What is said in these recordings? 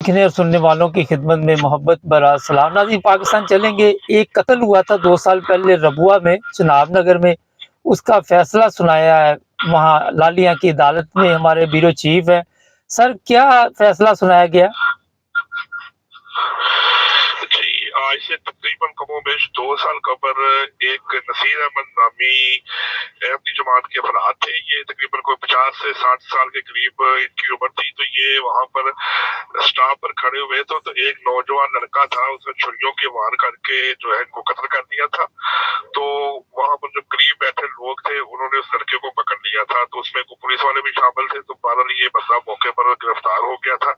دیکھنے اور سننے والوں کی خدمت میں محبت برا سلام۔ ناظرین پاکستان چلیں گے، ایک قتل ہوا تھا 2 سال پہلے ربوہ میں، چناب نگر میں، اس کا فیصلہ سنایا ہے وہاں لالیاں کی عدالت میں ہمارے بیورو چیف ہے۔ سر کیا فیصلہ سنایا گیا؟ جی، آج سے تقریباً کم و بیش 2 سال قبل ایک نصیر احمد نامی اپنی جماعت کے افراد تھے، یہ تقریباً کوئی 50 سے 60 سال کے قریب ان کی عمر تھی، تو یہ وہاں پر اسٹاف پر کھڑے ہوئے تو ایک نوجوان لڑکا تھا، اس نے چھریوں کے وار کر کے جو ہے ان کو قتل کر دیا تھا۔ تو وہاں پر جو قریب بیٹھے لوگ تھے انہوں نے اس لڑکے کو پکڑ لیا تھا، تو اس میں پولیس والے بھی شامل تھے، تو بہرحال یہ بندہ موقع پر گرفتار ہو گیا تھا۔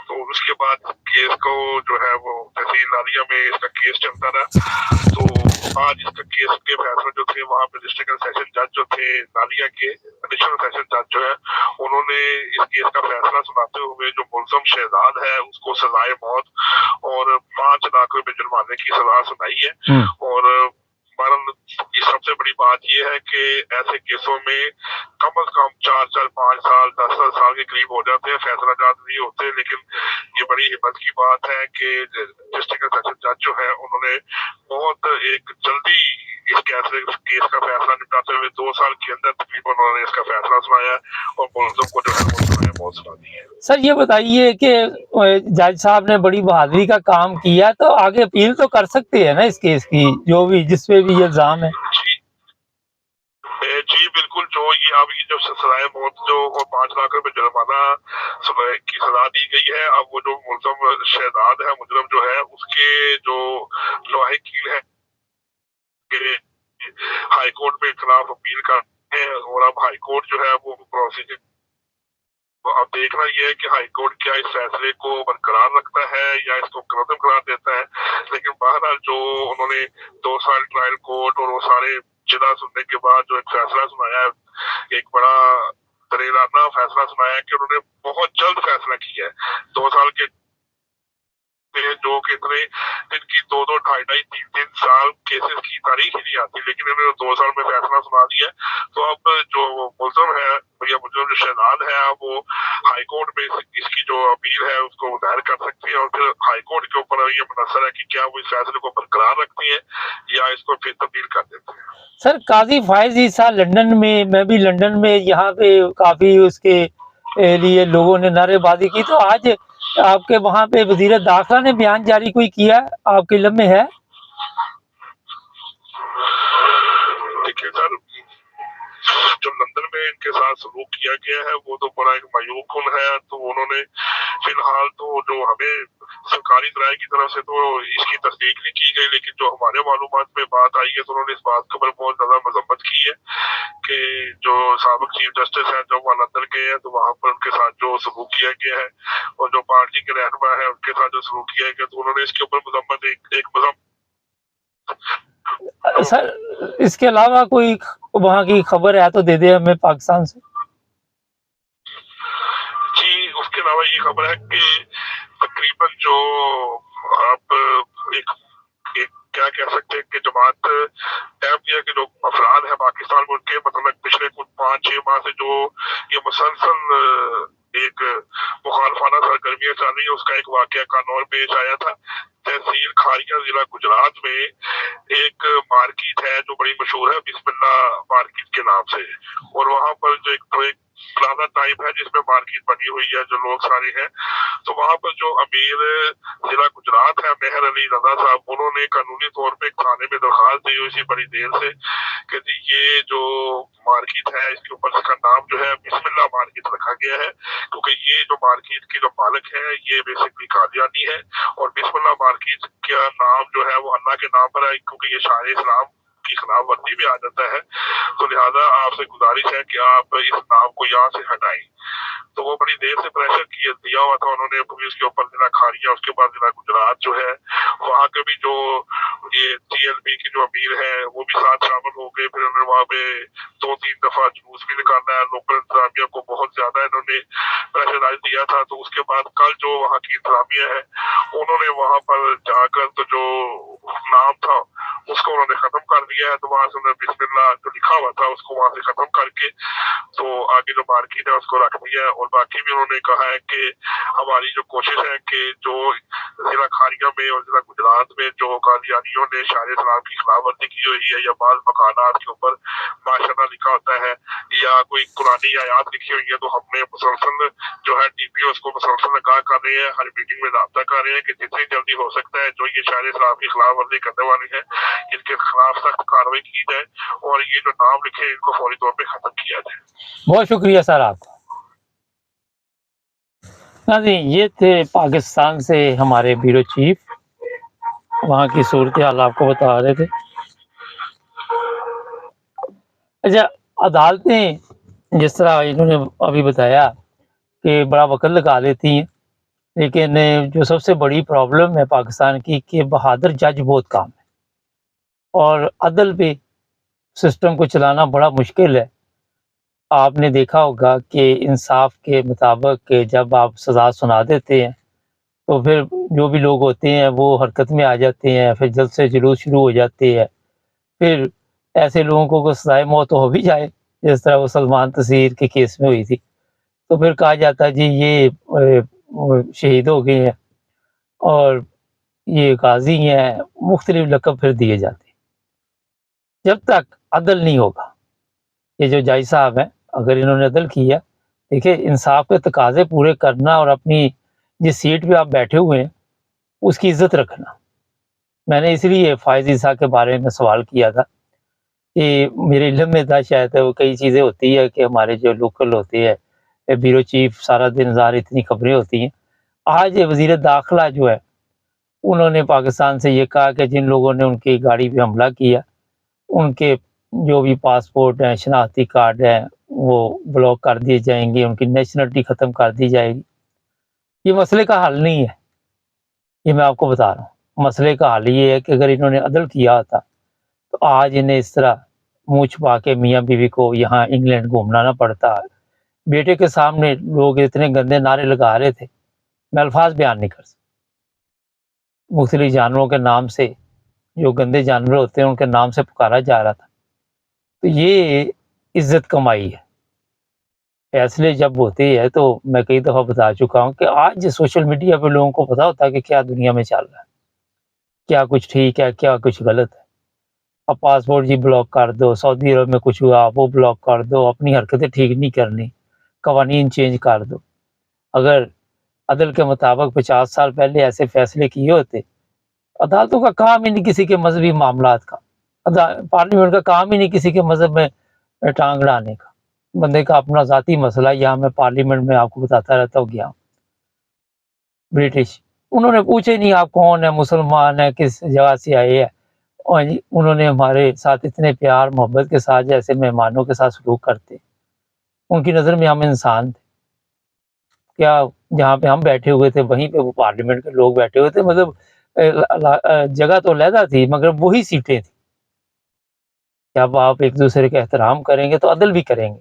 تو اس کے بعد کیس کو جو ہے وہ تحصیل لالیہ میں اس کا کیس چلتا رہا۔ تو آج اس کا کیس کے فیصلے جو تھے وہاں پہ ڈسٹرکٹ سیشن جج جو تھے لالیہ کے، ایڈیشنل سیشن جج جو ہے انہوں نے اس کیس کا فیصلہ سناتے ہوئے جو ملزم شہزاد ہے اس کو سزائے موت اور 5 لاکھ روپے جرمانے کی سزا سنائی ہے۔ اور یہ سب سے بڑی بات یہ ہے کہ ایسے کیسوں میں کم از کم 4 5 سال 10 سال کے قریب ہو جاتے ہیں، فیصلہ جات نہیں ہوتے، لیکن یہ بڑی ہمت کی بات ہے کہ ڈسٹرکٹ سیشن جج جو ہے انہوں نے بہت ایک جلدی اس کیس کا فیصلہ نپٹاتے ہوئے 2 سال کے اندر تقریباً انہوں نے اس کا فیصلہ سنایا اور ملزم کو جو ہے وہ سزائے موت سنا دی ہے۔ سر یہ بتائیے کہ جج صاحب نے بڑی بہادری کا کام کیا، تو آگے اپیل تو کر سکتے ہیں نا اس کیس کی، جو بھی جس پہ بھی یہ الزام ہے؟ جی بالکل، جو یہ اب یہ جو سزائے موت جو 5 لاکھ روپے جرمانہ کی سزا دی گئی ہے، اب وہ جو ملزم شہزاد ہے مجرم جو ہے اس کے جو لاحقین ہے ہائی کورٹ میں خلاف اپیل کرتے ہیں، اور اب ہائی کورٹ جو ہے وہ پروسیجر اب دیکھنا یہ ہے کہ ہائی کورٹ کیا اس فیصلے کو برقرار رکھتا ہے یا اس کو ختم قرار دیتا ہے۔ لیکن بہرحال جو انہوں نے 2 سال ٹرائل کورٹ اور وہ سارے جدہ سننے کے بعد جو ایک فیصلہ سنایا ہے، ایک بڑا دلیرانہ فیصلہ سنایا ہے کہ انہوں نے بہت جلد فیصلہ کیا ہے۔ 2 سال کے جو کہ اتنے جن کی 2 2 2.5 3 سال کیسز کی تاریخ ہی نہیں آتی، لیکن انہوں نے 2 سال میں فیصلہ سنا دیا ہے۔ تو اب جو ملزم ہے یا ملزم جو شہزاد ہے وہ ہائی کورٹ میں اس کی جو اپیل ہے اس کو دائر کر سکتی ہے، اور پھر ہائی کورٹ کے اوپر یہ منحصر ہے کہ کیا وہ اس فیصلے کو برقرار رکھتی ہے یا اس کو پھر تبدیل کر دیتے ہیں۔ سر قاضی فائز عیسیٰ لندن میں بھی لندن میں یہاں پہ کافی اس کے لیے لوگوں نے نعرے بازی کی، تو آج آپ کے وہاں پہ وزیر داخلہ نے بیان جاری کوئی کیا آپ کے علم میں ہے؟ دیکھیے سر، جو لندن میں ان کے ساتھ سلوک کیا گیا ہے وہ تو بڑا ایک مایوب کن ہے، تو انہوں نے فی الحال تو جو ہمیں سرکاری ذرائع کی طرف سے تو اس کی تصدیق نہیں کی گئی، لیکن جو ہمارے معلومات میں بات آئی ہے تو انہوں نے اس بات کے اوپر بہت زیادہ مذمت کی ہے کہ جو سابق چیف جسٹس ہیں جب وہ لندن گئے ہیں تو وہاں پر ان کے ساتھ جو سلوک کیا گیا ہے اور جو پارٹی کے رہنما ہے ان کے ساتھ جو سلوک کیا گیا، تو انہوں نے اس کے اوپر مذمت ایک سر اس کے علاوہ کوئی وہاں کی خبر ہے تو دے دے ہمیں پاکستان سے۔ جی اس کے علاوہ یہ خبر ہے کہ تقریباً جو آپ ایک کیا کہہ سکتے ہیں کہ جماعت احمدیہ کے جو افراد ہیں پاکستان میں، ان کے مطلب پچھلے کچھ 5 6 ماہ سے جو یہ مسلسل ایک مخالفانہ سرگرمیاں چل رہی ہیں، اس کا ایک واقعہ کانور پیش آیا تھا۔ تحصیل کھاریہ ضلع گجرات میں ایک مارکیٹ ہے جو بڑی مشہور ہے بسم اللہ مارکیٹ کے نام سے، اور وہاں پر جو ایک پلازا ٹائپ ہے جس میں مارکیٹ بنی ہوئی ہے، جو لوگ سارے ہیں، تو وہاں پر جو امیر ضلع گجرات ہے مہر علی رضا صاحب، انہوں نے قانونی طور پہ ایک تھانے میں درخواست دی ہوئی تھی بڑی دیر سے کہ یہ جو مارکیٹ ہے اس کے اوپر اس کا نام جو ہے بسم اللہ مارکیٹ رکھا گیا ہے، کیونکہ یہ جو مارکیٹ کے جو مالک ہے یہ بیسکلی قادیانی ہے، اور بسم اللہ مارکیٹ کا نام جو ہے وہ اللہ کے نام پر ہے، کیونکہ یہ شاعر اسلام کی خلاف ورزی بھی آ جاتا ہے، تو لہٰذا آپ سے گزارش ہے کہ آپ اس نام کو یہاں سے ہٹائیں۔ تو وہ بڑی دیر سے پریشر دیا ہوا تھا انہوں نے پولیس کے اوپر، ضلع کھاریہ، اس کے بعد ضلع گجرات جو ہے وہاں کے بھی جو یہ TLP کے جو امیر ہیں وہ بھی ساتھ شامل ہو گئے، پھر انہوں نے وہاں پہ 2 3 دفعہ جلوس بھی نکالا ہے، لوکل انتظامیہ کو بہت زیادہ انہوں نے پریشرائز دیا تھا۔ تو اس کے بعد کل جو وہاں کی انتظامیہ ہے انہوں نے وہاں پر جا کر تو جو نام تھا उसको उन्होंने खत्म कर दिया है। तो वहां से उन्होंने बिस्मिल्लाह जो लिखा हुआ था उसको वहां से खत्म करके तो आगे जो मार्केट है उसको रख दिया है। और बाकी भी उन्होंने कहा है कि हमारी जो कोशिश है कि जो जिला खारिया में और जिला गुजरात में जो कादियानियों ने शायर सलाम की खिलाफ वर्जी की हुई है या बाल मकानात के ऊपर माशाल्लाह लिखा होता है या कोई कुरानी आयात लिखी हुई है, तो हमने मुसलसल जो है DPO उसको मुसलसल लगा कर रहे हैं, हर मीटिंग में राब्ता कर रहे हैं कि जितनी जल्दी हो सकता है जो ये शायर सलाम की खिलाफ वर्जी करने वाले हैं इनके खिलाफ सख्त कार्रवाई की जाए और ये जो नाम लिखे हैं इनको फौरी तौर पर खत्म किया जाए। बहुत शुक्रिया सर आपका। नाज़रीन, ये थे पाकिस्तान से हमारे ब्यूरो चीफ, वहाँ की सूरत हाल आपको बता रहे थे। अच्छा, अदालतें जिस तरह इन्होंने अभी बताया कि बड़ा वक्त लगा देती हैं, लेकिन जो सबसे बड़ी प्रॉब्लम है पाकिस्तान की कि बहादुर जज बहुत कम है और अदल पे सिस्टम को चलाना बड़ा मुश्किल है। आपने देखा होगा कि इंसाफ के मुताबिक कि जब आप सज़ा सुना देते हैं तो फिर जो भी लोग होते हैं वो हरकत में आ जाते हैं, फिर जल्द से जुलूस शुरू हो जाते हैं। फिर ऐसे लोगों को सज़ाए मौत हो भी जाए, जिस तरह वो सलमान तसीर के केस में हुई थी, तो फिर कहा जाता है जी ये शहीद हो गए हैं और ये गाजी हैं, मुख्तलिफ लक़ब फिर दिए जाते हैं। जब तक अदल नहीं होगा, ये जो जज साहब हैं अगर इन्होंने अदल किया, देखिए इंसाफ के तकाजे पूरे करना और अपनी जिस सीट पे आप बैठे हुए हैं उसकी इज्जत रखना। मैंने इसलिए फ़ाइज़ ईसा के बारे में सवाल किया था कि मेरे इल्म में था, शायद वो कई चीज़ें होती है कि हमारे जो लोकल होते हैं ब्यूरो चीफ सारा दिन ज़ाहिर इतनी खबरें होती हैं। आज वज़ीर दाखिला जो है उन्होंने पाकिस्तान से ये कहा कि जिन लोगों ने उनकी गाड़ी पे हमला किया उनके जो भी पासपोर्ट हैं, शनाख्ती कार्ड हैं, वो ब्लॉक कर दिए जाएंगे, उनकी नेशनलिटी ख़त्म कर दी जाएगी। ये मसले का हल नहीं है, ये मैं आपको बता रहा हूँ। मसले का हल ये है कि अगर इन्होंने अदल किया होता तो आज इन्हें इस तरह मुँह छुपा के मियाँ बीवी को यहाँ इंग्लैंड घूमना ना पड़ता। बेटे के सामने लोग इतने गंदे नारे लगा रहे थे, मैं अल्फाज बयान नहीं कर सकता। मुख्तलिफ जानवरों के नाम से, जो गंदे जानवर होते हैं उनके नाम से पुकारा जा रहा था। तो ये इज्जत कमाई है। फैसले जब होते हैं तो मैं कई दफ़ा बता चुका हूँ कि आज सोशल मीडिया पे लोगों को पता होता है कि क्या दुनिया में चल रहा है, क्या कुछ ठीक है, क्या कुछ गलत है। अब पासपोर्ट जी ब्लॉक कर दो, सऊदी अरब में कुछ हुआ वो ब्लॉक कर दो, अपनी हरकतें ठीक नहीं करनी, कवानीन चेंज कर दो। अगर अदल के मुताबिक 50 साल पहले ऐसे फैसले किए होते, अदालतों का काम ही नहीं किसी के मजहबी मामलात का, पार्लियामेंट का काम ही नहीं किसी के मजहब में टांग अड़ाने का। बंदे का अपना ज़ाती मसला, यहाँ मैं पार्लियामेंट में आपको बताता रहता हूँ गया ब्रिटिश, उन्होंने पूछे नहीं आप कौन है, मुसलमान है, किस जगह से आए हैं, और उन्होंने हमारे साथ इतने प्यार मोहब्बत के साथ जैसे मेहमानों के साथ सलूक करते, उनकी नज़र में हम इंसान थे। क्या जहाँ पे हम बैठे हुए थे वहीं पे वो पार्लियामेंट के लोग बैठे हुए थे, मतलब जगह तो अलहदा थी मगर वही सीटें थी। जब आप एक दूसरे का एहतराम करेंगे तो अदल भी करेंगे।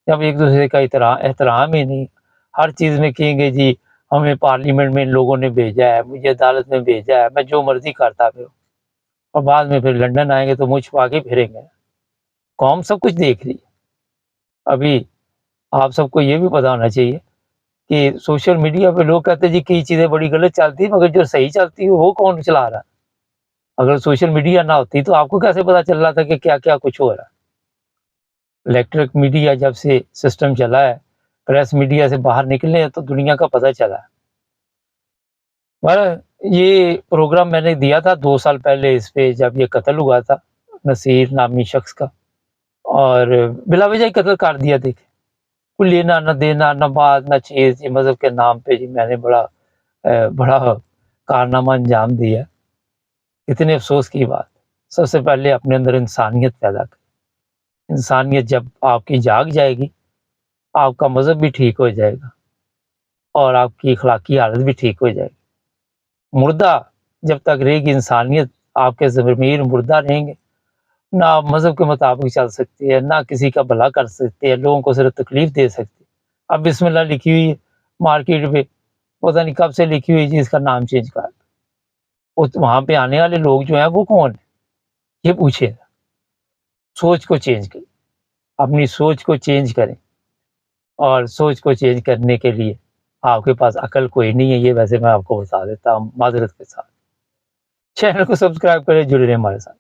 जब एक दूसरे का एहतराम ही नहीं, हर चीज़ में कहेंगे जी हमें पार्लियामेंट में इन लोगों ने भेजा है, मुझे अदालत में भेजा है, मैं जो मर्जी करता फिरूं, और बाद में फिर लंदन आएंगे तो मुँह छुपा के फिरेंगे। कौम सब कुछ देख रही है। अभी आप सबको ये भी पता होना चाहिए कि सोशल मीडिया पे लोग कहते हैं जी कई चीज़ें बड़ी गलत चलती है, मगर जो सही चलती है वो कौन चला रहा है? अगर सोशल मीडिया ना होती तो आपको कैसे पता चल रहा था कि क्या-क्या कुछ हो रहा है? इलेक्ट्रिक मीडिया जब से सिस्टम चला है, प्रेस मीडिया से बाहर निकले हैं तो दुनिया का पता चला है। ये प्रोग्राम मैंने दिया था 2 साल पहले इस पे, जब ये कत्ल हुआ था नसीर नामी शख्स का, और बिला वजह ही कत्ल कर दिया। देखिए कोई लेना न देना, न बात न चीज़, ये मज़हब के नाम पे जी मैंने बड़ा कारनामा अंजाम दिया। इतने अफ़सोस की बात। सबसे पहले अपने अंदर इंसानियत पैदा करें। इंसानियत जब आपकी जाग जाएगी, आपका मज़हब भी ठीक हो जाएगा और आपकी अखलाकी हालत भी ठीक हो जाएगी। मुर्दा जब तक रहेगी इंसानियत, आपके ज़मीर मुर्दा रहेंगे, ना आप मज़हब के मुताबिक चल सकते हैं, ना किसी का भला कर सकते हैं, लोगों को सिर्फ तकलीफ़ दे सकते हैं। अब बिस्मिल्लाह लिखी हुई है मार्केट पे, पता नहीं कब से लिखी हुई है जी इसका नाम चेंज कर दो। वहाँ पे आने वाले लोग जो हैं वो कौन है? یہ پوچھے، سوچ کو چینج کریں، اپنی سوچ کو چینج کریں، اور سوچ کو چینج کرنے کے لیے آپ کے پاس عقل کوئی نہیں ہے، یہ ویسے میں آپ کو بتا دیتا ہوں معذرت کے ساتھ۔ چینل کو سبسکرائب کریں، جڑے رہیں ہمارے ساتھ۔